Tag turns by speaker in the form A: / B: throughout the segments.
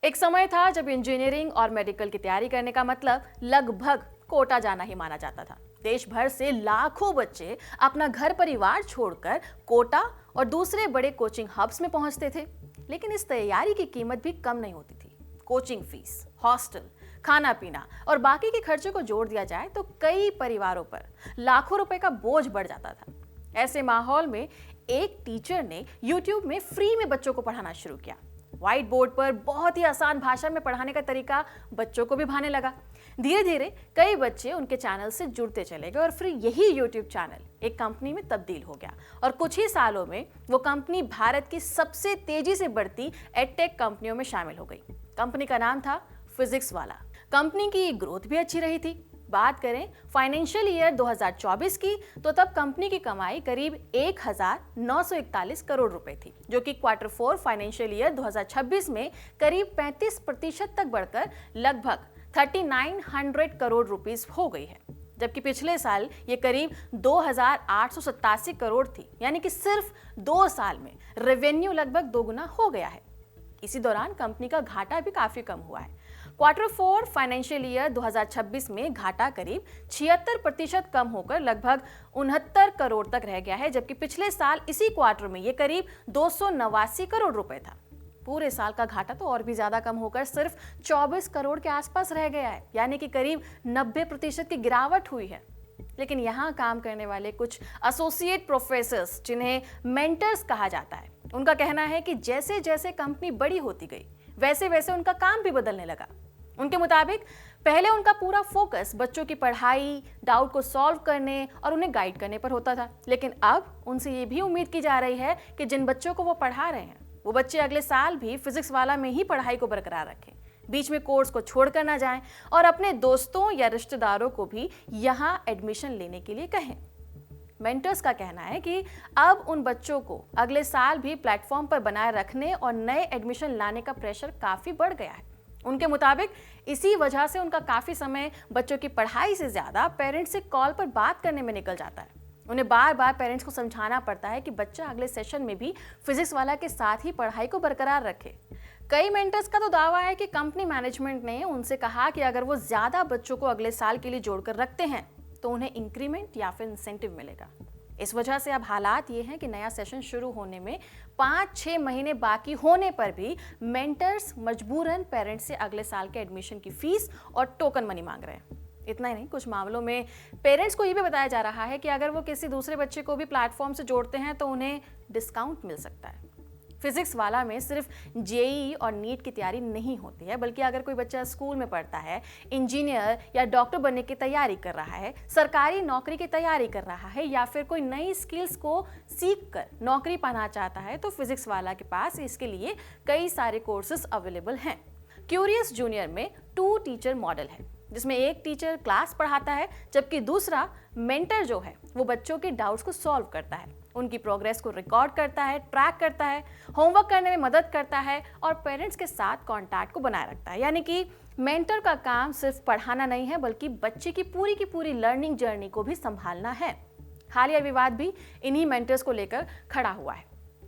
A: एक समय था जब इंजीनियरिंग और मेडिकल की तैयारी करने का मतलब लगभग कोटा जाना ही माना जाता था। देश भर से लाखों बच्चे अपना घर परिवार छोड़कर कोटा और दूसरे बड़े कोचिंग हब्स में पहुंचते थे। लेकिन इस तैयारी की कीमत भी कम नहीं होती थी। कोचिंग फीस, हॉस्टल, खाना पीना और बाकी के खर्चे को जोड़ दिया जाए तो कई परिवारों पर लाखों रुपए का बोझ बढ़ जाता था। ऐसे माहौल में एक टीचर ने YouTube में फ्री में बच्चों को पढ़ाना शुरू किया। व्हाइट बोर्ड पर बहुत ही आसान भाषा में पढ़ाने का तरीका बच्चों को भी भाने लगा। धीरे धीरे कई बच्चे उनके चैनल से जुड़ते चले गए और फिर यही YouTube चैनल एक कंपनी में तब्दील हो गया और कुछ ही सालों में वो कंपनी भारत की सबसे तेजी से बढ़ती एडटेक कंपनियों में शामिल हो गई। कंपनी का नाम था फिजिक्स वाला। कंपनी की ग्रोथ भी अच्छी रही थी। बात करें फाइनेंशियल ईयर 2024 की तो तब कंपनी की कमाई करीब 1941 करोड़ रुपए थी, जो कि क्वार्टर 4 फाइनेंशियल ईयर 2026 में करीब 35% तक बढ़कर लगभग 3900 करोड़ रुपीस हो गई है। जबकि पिछले साल ये करीब 2887 करोड़ थी, यानी कि सिर्फ 2 साल में रेवेन्यू लगभग दोगुना हो गया है। इसी दौरान कंपनी का घाटा भी काफी कम हुआ है। क्वार्टर 4 फाइनेंशियल ईयर 2026 में घाटा करीब 76% कम होकर लगभग 69 करोड़ तक रह गया है, जबकि पिछले साल इसी क्वार्टर में ये करीब 289 करोड़ रुपए था। पूरे साल का घाटा तो और भी ज्यादा कम होकर सिर्फ 24 करोड़ के आसपास रह गया है, यानी कि करीब 90% की गिरावट हुई है। लेकिन यहाँ काम करने वाले कुछ एसोसिएट प्रोफेसर्स, जिन्हें मेंटर्स कहा जाता है, उनका कहना है कि जैसे जैसे कंपनी बड़ी होती गई वैसे वैसे उनका काम भी बदलने लगा। उनके मुताबिक पहले उनका पूरा फोकस बच्चों की पढ़ाई, डाउट को सॉल्व करने और उन्हें गाइड करने पर होता था, लेकिन अब उनसे ये भी उम्मीद की जा रही है कि जिन बच्चों को वो पढ़ा रहे हैं वो बच्चे अगले साल भी फिजिक्स वाला में ही पढ़ाई को बरकरार रखें, बीच में कोर्स को छोड़कर ना जाएं और अपने दोस्तों या रिश्तेदारों को भी यहाँ एडमिशन लेने के लिए कहें। मेंटर्स का कहना है कि अब उन बच्चों को अगले साल भी प्लेटफॉर्म पर बनाए रखने और नए एडमिशन लाने का प्रेशर काफी बढ़ गया है। उनके मुताबिक इसी वजह से उनका काफी समय बच्चों की पढ़ाई से ज्यादा पेरेंट्स से कॉल पर बात करने में निकल जाता है। उन्हें बार बार पेरेंट्स को समझाना पड़ता है कि बच्चा अगले सेशन में भी फिजिक्स वाला के साथ ही पढ़ाई को बरकरार रखे। कई मेंटर्स का तो दावा है कि कंपनी मैनेजमेंट ने उनसे कहा कि अगर वो ज्यादा बच्चों को अगले साल के लिए जोड़कर रखते हैं तो उन्हें इंक्रीमेंट या फिर इंसेंटिव मिलेगा। इस वजह से अब हालात ये हैं कि नया सेशन शुरू होने में 5-6 महीने बाकी होने पर भी मेंटर्स मजबूरन पेरेंट्स से अगले साल के एडमिशन की फीस और टोकन मनी मांग रहे हैं। इतना ही नहीं, कुछ मामलों में पेरेंट्स को ये भी बताया जा रहा है कि अगर वो किसी दूसरे बच्चे को भी प्लेटफॉर्म से जोड़ते हैं तो उन्हें डिस्काउंट मिल सकता है। फिजिक्स वाला में सिर्फ जेईई और नीट की तैयारी नहीं होती है, बल्कि अगर कोई बच्चा स्कूल में पढ़ता है, इंजीनियर या डॉक्टर बनने की तैयारी कर रहा है, सरकारी नौकरी की तैयारी कर रहा है या फिर कोई नई स्किल्स को सीख कर नौकरी पाना चाहता है, तो फिजिक्स वाला के पास इसके लिए कई सारे कोर्सेज अवेलेबल हैं। क्यूरियस जूनियर में 2 टीचर मॉडल है, जिसमें एक टीचर क्लास पढ़ाता है जबकि दूसरा मेंटर जो है वो बच्चों के डाउट्स को सॉल्व करता है, उनकी प्रोग्रेस को रिकॉर्ड करता है, ट्रैक करता है, होमवर्क करने में मदद करता है और पेरेंट्स के साथ कांटेक्ट को बनाए रखता है। यानी कि मेंटर का काम सिर्फ पढ़ाना नहीं है, बल्कि बच्चे की पूरी लर्निंग जर्नी को भी संभालना है। हालिया विवाद भी इन्हीं मेंटर्स को लेकर खड़ा हुआ है।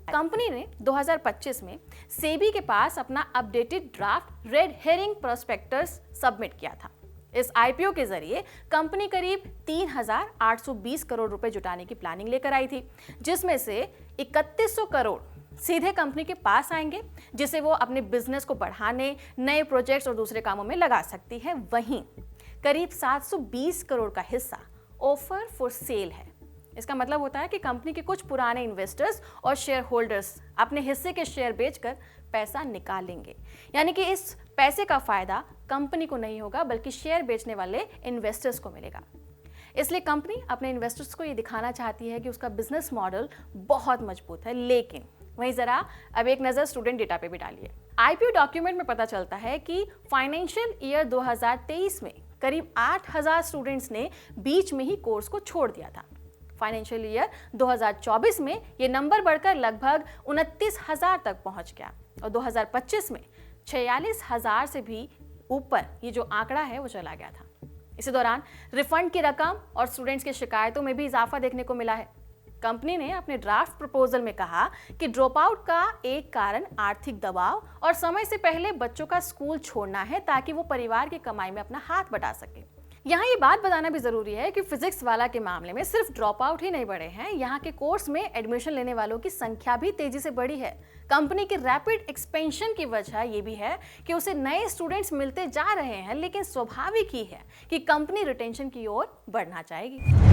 A: कंपनी ने 2025 में सेबी के पास अपना updated draft red herring prospectus submit किया था। इस आईपीओ के जरिए कंपनी करीब 3820 करोड़ रुपए जुटाने की प्लानिंग लेकर आई थी, जिसमें से 3100 करोड़ सीधे कंपनी के पास आएंगे, जिसे वो अपने बिजनेस को बढ़ाने, नए प्रोजेक्ट्स और दूसरे कामों में लगा सकती है। वहीं करीब 720 करोड़ का हिस्सा ऑफर फॉर सेल है। इसका मतलब होता है कि कंपनी के कुछ पुराने इन्वेस्टर्स और शेयर होल्डर्स अपने हिस्से के शेयर बेचकर पैसा निकालेंगे। यानी कि इस पैसे का फायदा कंपनी को नहीं होगा, बल्कि शेयर बेचने वाले इन्वेस्टर्स को मिलेगा। इसलिए कंपनी अपने इन्वेस्टर्स को ये दिखाना चाहती है कि उसका बिजनेस मॉडल बहुत मजबूत है। लेकिन वहीं जरा अब एक नजर स्टूडेंट डेटा पे भी डालिए। आईपीओ डॉक्यूमेंट में पता चलता है कि फाइनेंशियल ईयर 2023 में करीब 8000 स्टूडेंट्स ने बीच में ही कोर्स को छोड़ दिया था। फाइनेंशियल ईयर 2024 में ये नंबर बढ़कर लगभग 29,000 तक पहुंच गया और 2025 में 46,000 से भी ऊपर ये जो आंकड़ा है वो चला गया था। इसी दौरान रिफंड की रकम और स्टूडेंट्स की शिकायतों में भी इजाफा देखने को मिला है। कंपनी ने अपने ड्राफ्ट प्रपोजल में कहा कि ड्रॉप आउट का एक कारण आर्थिक दबाव और समय से पहले बच्चों का स्कूल छोड़ना है, ताकि वो परिवार की कमाई में अपना हाथ बटा सके। यहाँ ये बात बताना भी जरूरी है कि फिजिक्स वाला के मामले में सिर्फ ड्रॉप आउट ही नहीं बढ़े हैं, यहाँ के कोर्स में एडमिशन लेने वालों की संख्या भी तेजी से बढ़ी है। कंपनी की रैपिड एक्सपेंशन की वजह ये भी है कि उसे नए स्टूडेंट्स मिलते जा रहे हैं, लेकिन स्वाभाविक ही है कि कंपनी रिटेंशन की ओर बढ़ना चाहेगी।